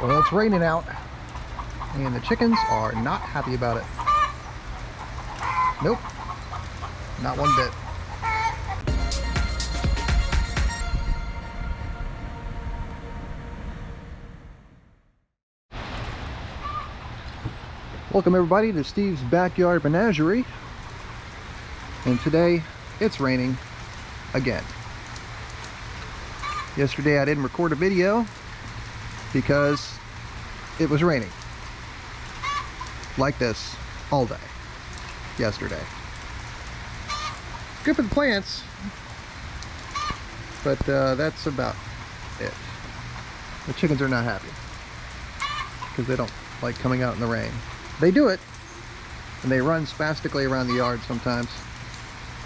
Well, it's raining out, and the chickens are not happy about it. Nope, not one bit. Welcome everybody to Steve's Backyard Menagerie, and today it's raining again. Yesterday I didn't record a video because it was raining like this all day yesterday. Good for the plants, but that's about it. The chickens are not happy because they don't like coming out in the rain. They do it, and they run spastically around the yard sometimes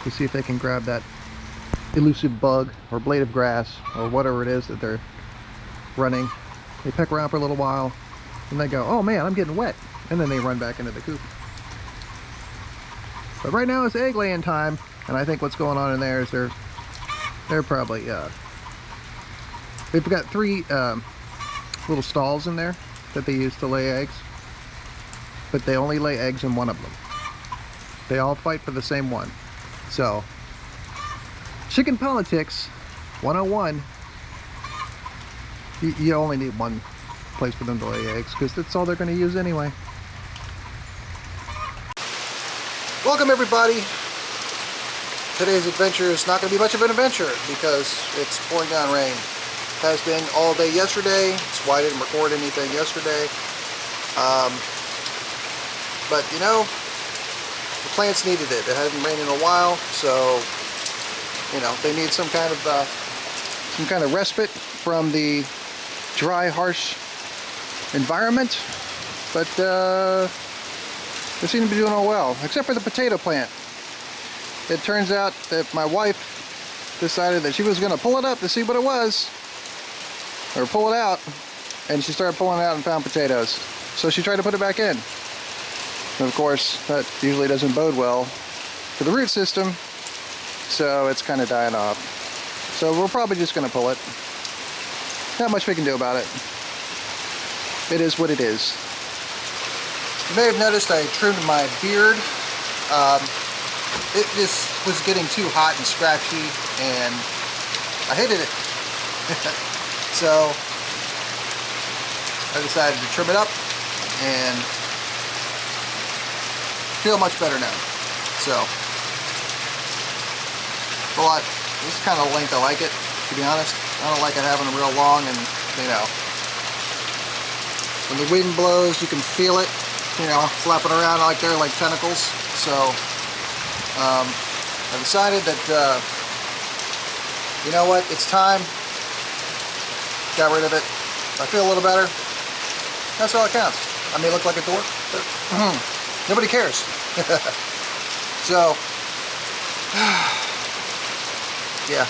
to see if they can grab that elusive bug or blade of grass or whatever it is that they're running. They peck around for a little while and they go, oh man, I'm getting wet, and then they run back into the coop. But right now it's egg laying time, and I think what's going on in there is they're probably they've got three little stalls in there that they use to lay eggs, but they only lay eggs in one of them. They all fight for the same one. So chicken politics 101, you only need one place for them to lay eggs because that's all they're going to use anyway. Welcome everybody. Today's adventure is not going to be much of an adventure because it's pouring down rain. It has been all day yesterday. That's why I didn't record anything yesterday. But you know, the plants needed it. It hadn't rained in a while, so you know, they need some kind of respite from the dry, harsh environment. But they seem to be doing all well, except for the potato plant. It turns out that my wife decided that she was going to pull it up to see what it was, or pull it out, and she started pulling it out and found potatoes. So she tried to put it back in. And of course, that usually doesn't bode well for the root system, so it's kind of dying off. So we're probably just going to pull it. Not much we can do about it. It is what it is. You may have noticed I trimmed my beard. It just was getting too hot and scratchy, and I hated it. So I decided to trim it up and feel much better now. So this is kind of the length I like it, to be honest. I don't like it having them real long, and you know, when the wind blows you can feel it, you know, flapping around like they're like tentacles. So I decided that you know what, it's time. Got rid of it. I feel a little better. That's all that counts. I may look like a dork, but nobody cares. So yeah,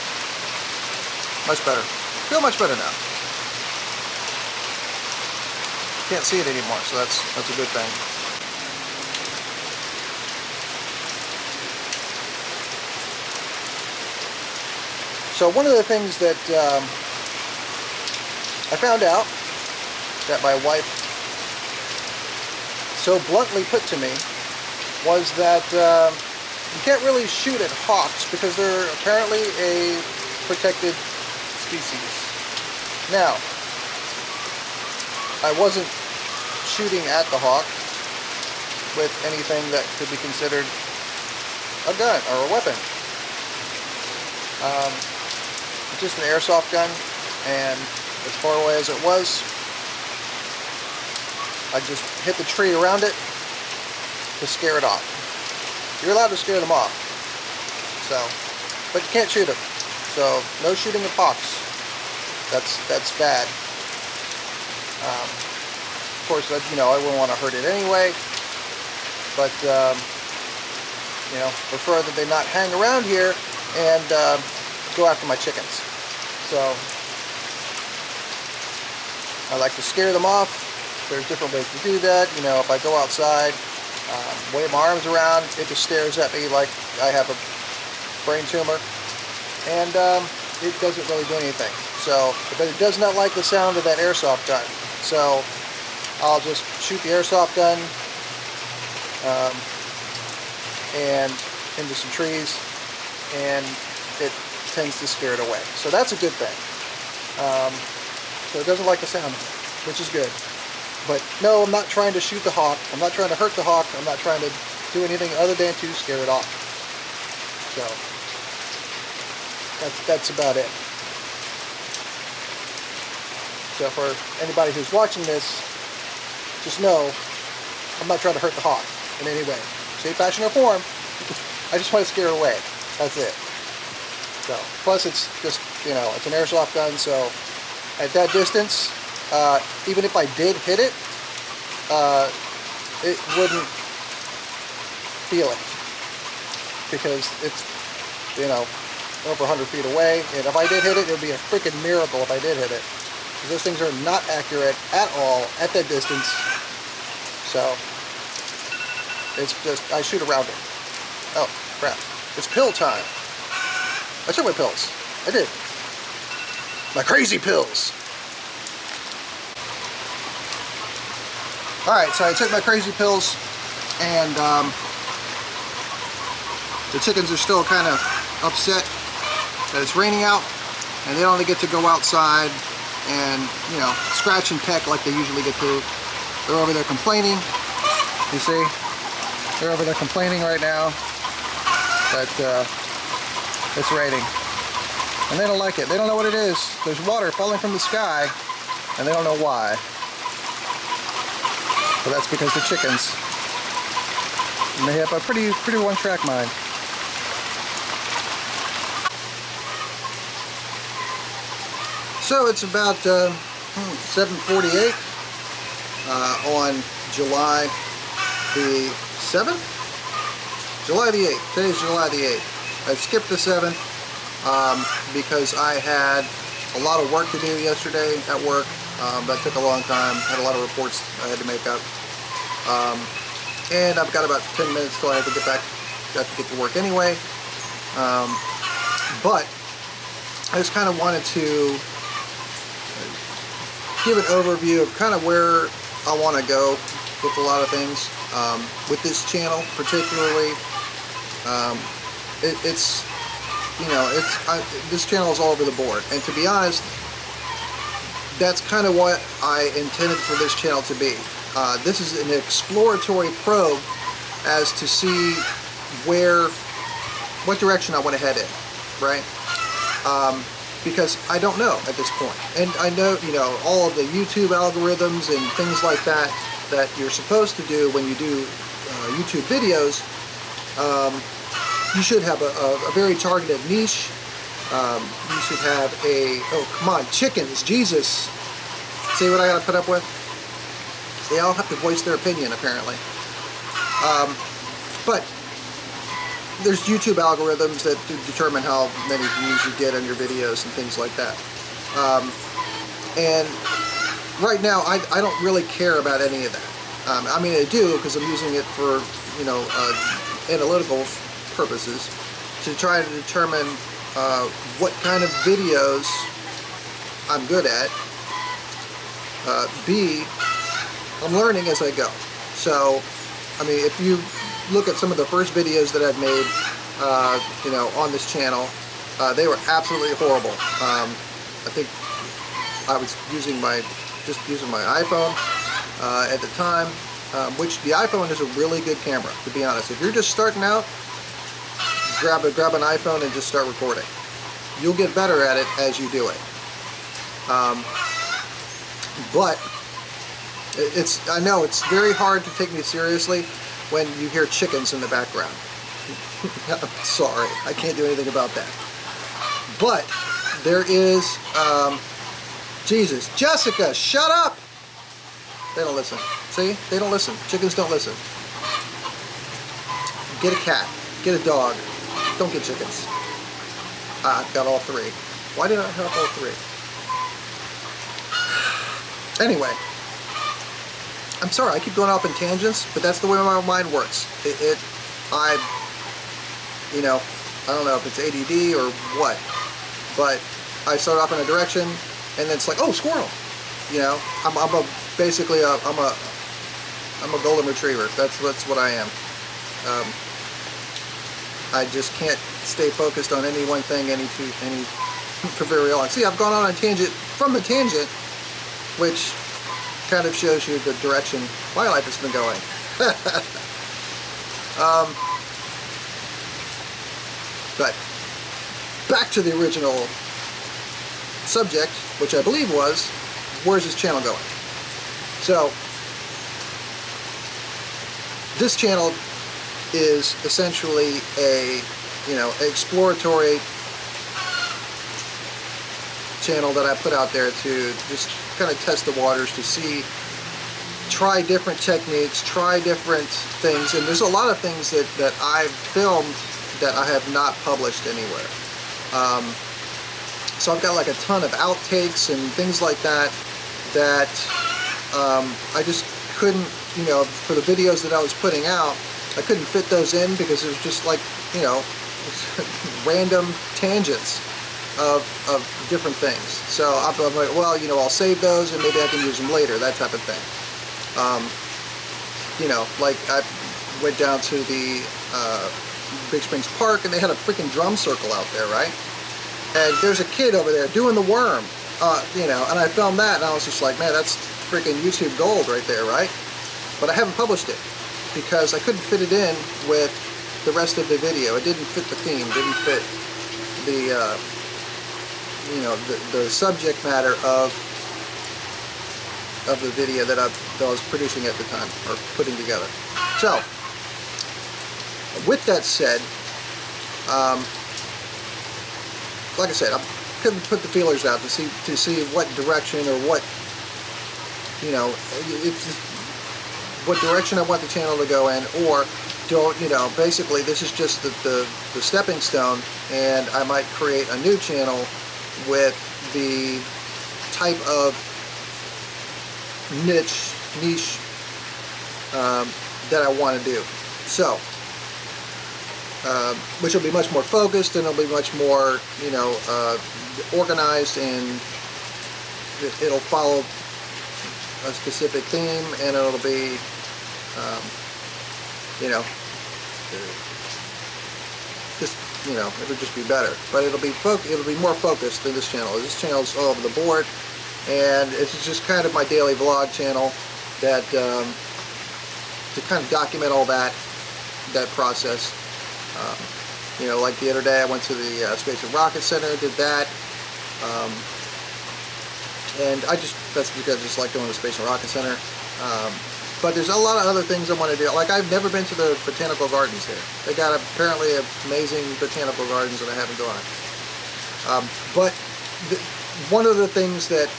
much better. Feel much better now. Can't see it anymore, so that's a good thing. So one of the things that I found out that my wife so bluntly put to me was that you can't really shoot at hawks because they're apparently a protected species. Now, I wasn't shooting at the hawk with anything that could be considered a gun or a weapon. Just an airsoft gun, and as far away as it was, I just hit the tree around it to scare it off. You're allowed to scare them off, so, but you can't shoot them. So no shooting at hawks. That's bad. Of course, you know, I wouldn't want to hurt it anyway, but you know, prefer that they not hang around here and go after my chickens. So I like to scare them off. There's different ways to do that. You know, if I go outside, wave my arms around, it just stares at me like I have a brain tumor, and it doesn't really do anything. So, but it does not like the sound of that airsoft gun. So I'll just shoot the airsoft gun and into some trees, and it tends to scare it away. So that's a good thing. So it doesn't like the sound of it, which is good. But no, I'm not trying to shoot the hawk. I'm not trying to hurt the hawk. I'm not trying to do anything other than to scare it off. So that's about it. So for anybody who's watching this, just know I'm not trying to hurt the hawk in any way, shape, fashion, or form. I just want to scare it away. That's it. So plus it's just, you know, it's an airsoft gun, so at that distance, even if I did hit it, it wouldn't feel it, because it's, you know, over 100 feet away, and if I did hit it, it would be a freaking miracle if I did hit it, because those things are not accurate at all at that distance. So it's just, I shoot around it. Oh crap, it's pill time. I took my pills. I did. My crazy pills. Alright, so I took my crazy pills, and the chickens are still kind of upset that it's raining out, and they don't get to go outside and, you know, scratch and peck like they usually get to. They're over there complaining. You see? They're over there complaining right now that it's raining. And they don't like it. They don't know what it is. There's water falling from the sky, and they don't know why. But that's because they're chickens. And they have a pretty one-track mind. So it's about 7:48 on July the 7th? July the 8th. Today's July the 8th. I skipped the 7th because I had a lot of work to do yesterday at work. That took a long time. Had a lot of reports I had to make up. And I've got about 10 minutes till I have to get back. Got to get to work anyway. But I just kind of wanted to give an overview of kind of where I want to go with a lot of things. With this channel particularly, it's, you know, this channel is all over the board, and to be honest, that's kind of what I intended for this channel to be. This is an exploratory probe as to see what direction I want to head in, right? Because I don't know at this point. And I know, you know, all of the YouTube algorithms and things like that that you're supposed to do when you do YouTube videos. You should have a very targeted niche. You should have oh come on, chickens, Jesus. See what I gotta put up with? They all have to voice their opinion, apparently. But there's YouTube algorithms that determine how many views you get on your videos and things like that. And right now, I don't really care about any of that. I mean, I do, because I'm using it for, you know, analytical purposes to try to determine what kind of videos I'm good at. B, I'm learning as I go. So, I mean, if you look at some of the first videos that I've made, you know, on this channel, they were absolutely horrible. I think I was just using my iPhone at the time, which the iPhone is a really good camera, to be honest. If you're just starting out, grab an iPhone and just start recording. You'll get better at it as you do it. But I know it's very hard to take me seriously when you hear chickens in the background. I'm sorry, I can't do anything about that. But there is, Jesus, Jessica, shut up! They don't listen. See? They don't listen. Chickens don't listen. Get a cat. Get a dog. Don't get chickens. I've got all three. Why did I have all three? Anyway. I'm sorry, I keep going off in tangents, but that's the way my mind works. You know, I don't know if it's ADD or what, but I start off in a direction, and then it's like, oh, squirrel. You know, I'm a golden retriever. That's what I am. I just can't stay focused on any one thing for very long. See, I've gone on a tangent from the tangent, which kind of shows you the direction my life has been going. But back to the original subject, which I believe was, where's this channel going? So, this channel is essentially a, exploratory channel that I put out there to just kind of test the waters, to try different techniques, try different things. And there's a lot of things that I've filmed that I have not published anywhere. So I've got like a ton of outtakes and things like that I just couldn't, for the videos that I was putting out, I couldn't fit those in because it was just like, random tangents of different things. So I'm like, well, I'll save those and maybe I can use them later, that type of thing. Like I went down to the Big Springs Park and they had a freaking drum circle out there, right? And there's a kid over there doing the worm, and I filmed that and I was just like, man, that's freaking YouTube gold right there, right? But I haven't published it because I couldn't fit it in with the rest of the video. It didn't fit the theme, didn't fit the, the subject matter of the video that I was producing at the time, or putting together. So, with that said, like I said, I couldn't put the feelers out to see what direction or what direction I want the channel to go in, or don't, basically this is just the stepping stone, and I might create a new channel with the type of niche that I want to do. So, which will be much more focused, and it'll be much more, organized, and it'll follow a specific theme, and it'll be, it'll just be better. But it'll be more focused than this channel. This channel's all over the board, and it's just kind of my daily vlog channel that to kind of document all that process. Like the other day I went to the Space and Rocket Center, did that, and that's because I just like going to the Space and Rocket Center. But there's a lot of other things I want to do. Like, I've never been to the botanical gardens there. They got apparently amazing botanical gardens that I haven't gone. But one of the things that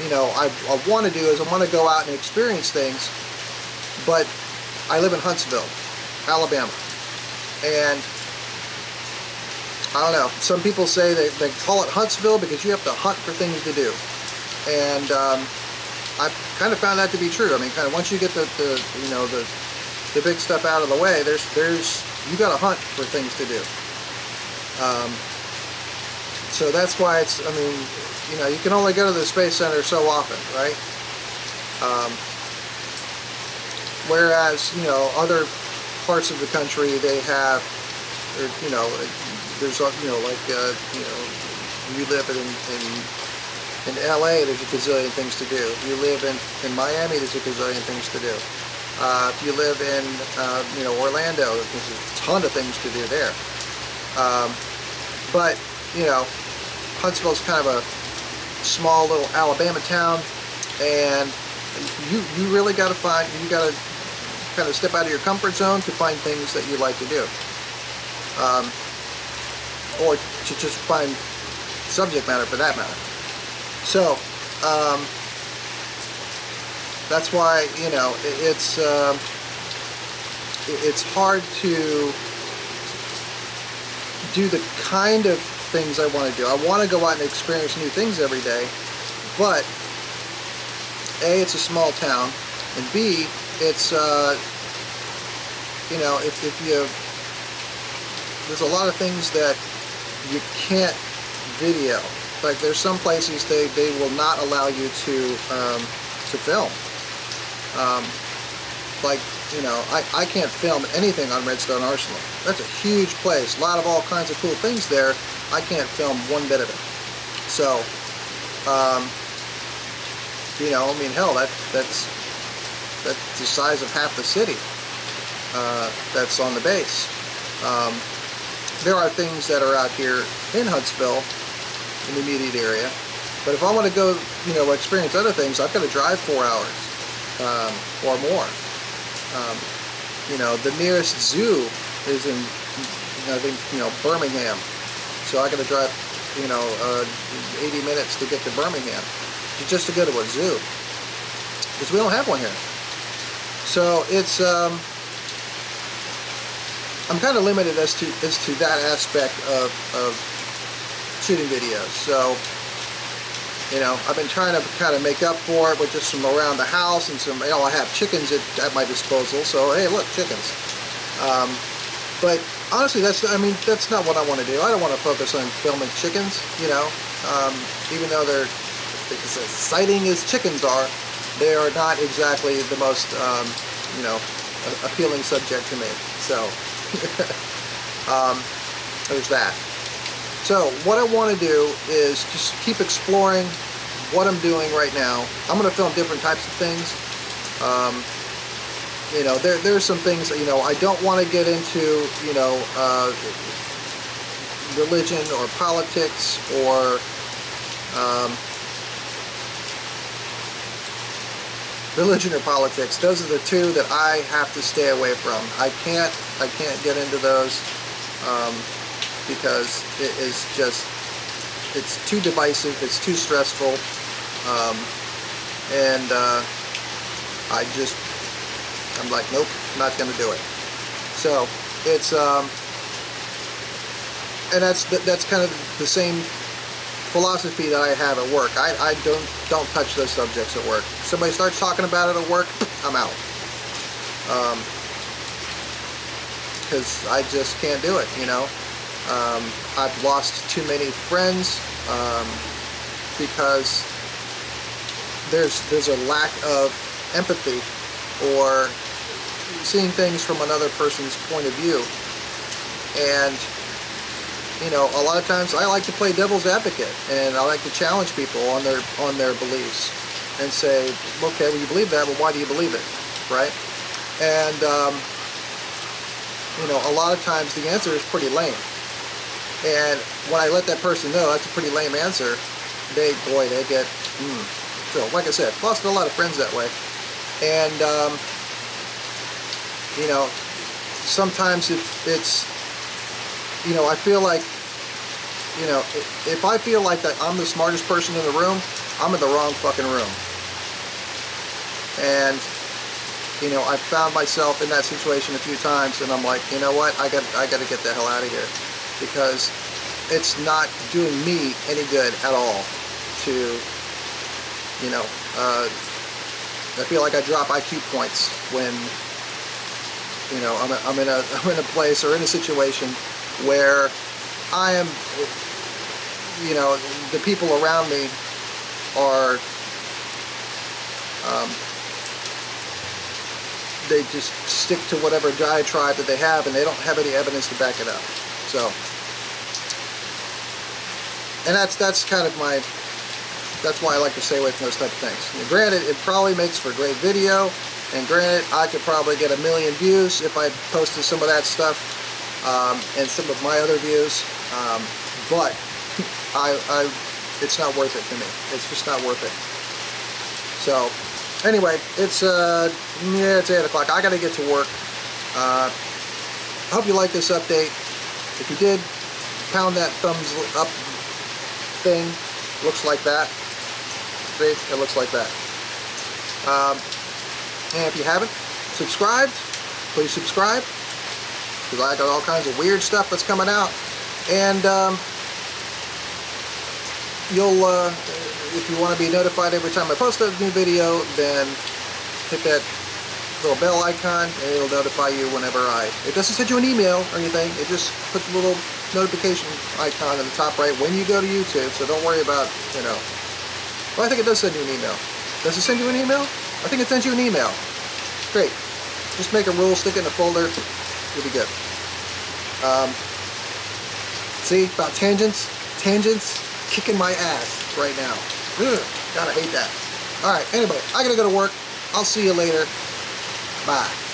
I want to do is I want to go out and experience things. But I live in Huntsville, Alabama, and I don't know. Some people say they call it Huntsville because you have to hunt for things to do, and I've kind of found that to be true. I mean, kind of once you get the big stuff out of the way, you got to hunt for things to do. So that's why it's. I mean, you can only go to the Space Center so often, right? Whereas other parts of the country, they have, or, there's like you live in LA, there's a gazillion things to do. If you live in Miami, there's a gazillion things to do. If you live in Orlando, there's a ton of things to do there. But Huntsville's kind of a small little Alabama town, and you really got to kind of step out of your comfort zone to find things that you like to do, or to just find subject matter for that matter. So that's why it's hard to do the kind of things I want to do. I want to go out and experience new things every day, but A, it's a small town, and B, it's there's a lot of things that you can't video. like there's some places they will not allow you to film. Like, you know, I can't film anything on Redstone Arsenal. That's a huge place, a lot of all kinds of cool things there. I can't film one bit of it. So, you know, I mean, hell, that's the size of half the city that's on the base. There are things that are out here in Huntsville, in the immediate area, but if I want to go, you know, experience other things, I've got to drive 4 hours or more. You know, the nearest zoo is in, I think, you know, Birmingham, so I got to drive, you know, 80 minutes to get to Birmingham just to go to a zoo, because we don't have one here. So it's I'm kind of limited as to that aspect of shooting videos. So, you know, I've been trying to kind of make up for it with just some around the house and some, you know, I have chickens at my disposal, so hey, look, chickens. But honestly, that's not what I want to do. I don't want to focus on filming chickens, you know, even though they're as exciting as chickens are, they are not exactly the most, you know, appealing subject to me. So, there's that. So what I want to do is just keep exploring what I'm doing right now. I'm going to film different types of things. You know, there's some things that, you know, I don't want to get into, you know, religion or politics or religion or politics. Those are the two that I have to stay away from. I can't get into those because it is just, it's too divisive, it's too stressful, and I'm like, nope, not gonna do it. So it's and that's kind of the same philosophy that I have at work. I don't touch those subjects at work. If somebody starts talking about it at work, I'm out. Because I just can't do it, you know. I've lost too many friends because there's a lack of empathy or seeing things from another person's point of view. And you know, a lot of times I like to play devil's advocate, and I like to challenge people on their beliefs and say, okay, well, you believe that, well, why do you believe it, right? And you know, a lot of times the answer is pretty lame. And when I let that person know that's a pretty lame answer, they get, So, like I said, lost a lot of friends that way. And you know, sometimes it's you know, I feel like, you know, if I feel like that I'm the smartest person in the room, I'm in the wrong fucking room. And, you know, I've found myself in that situation a few times, and I'm like, you know what, I got to get the hell out of here, because it's not doing me any good at all to, you know, I feel like I drop IQ points when, you know, I'm in a place or in a situation where I am, you know, the people around me are, they just stick to whatever diatribe that they have, and they don't have any evidence to back it up. So, and that's kind of my, that's why I like to stay away from those type of things. And granted, it probably makes for great video, and granted, I could probably get 1 million views if I posted some of that stuff. And some of my other views, but it's not worth it to me. It's just not worth it. So, anyway, it's 8 o'clock. I got to get to work. I hope you like this update. If you did, pound that thumbs up thing. Looks like that. See, it looks like that. And if you haven't subscribed, please subscribe, because I got all kinds of weird stuff that's coming out. And you'll, if you want to be notified every time I post a new video, then hit that little bell icon, and it'll notify you whenever it doesn't send you an email or anything, it just puts a little notification icon in the top right when you go to YouTube, so don't worry about, you know. Well, I think it does send you an email. Does it send you an email? I think it sends you an email. Great. Just make a rule, stick it in a folder, you'll be good. See, about tangents? Tangents kicking my ass right now. Ugh, God, I hate that. Alright, anyway, I gotta go to work. I'll see you later. Bye.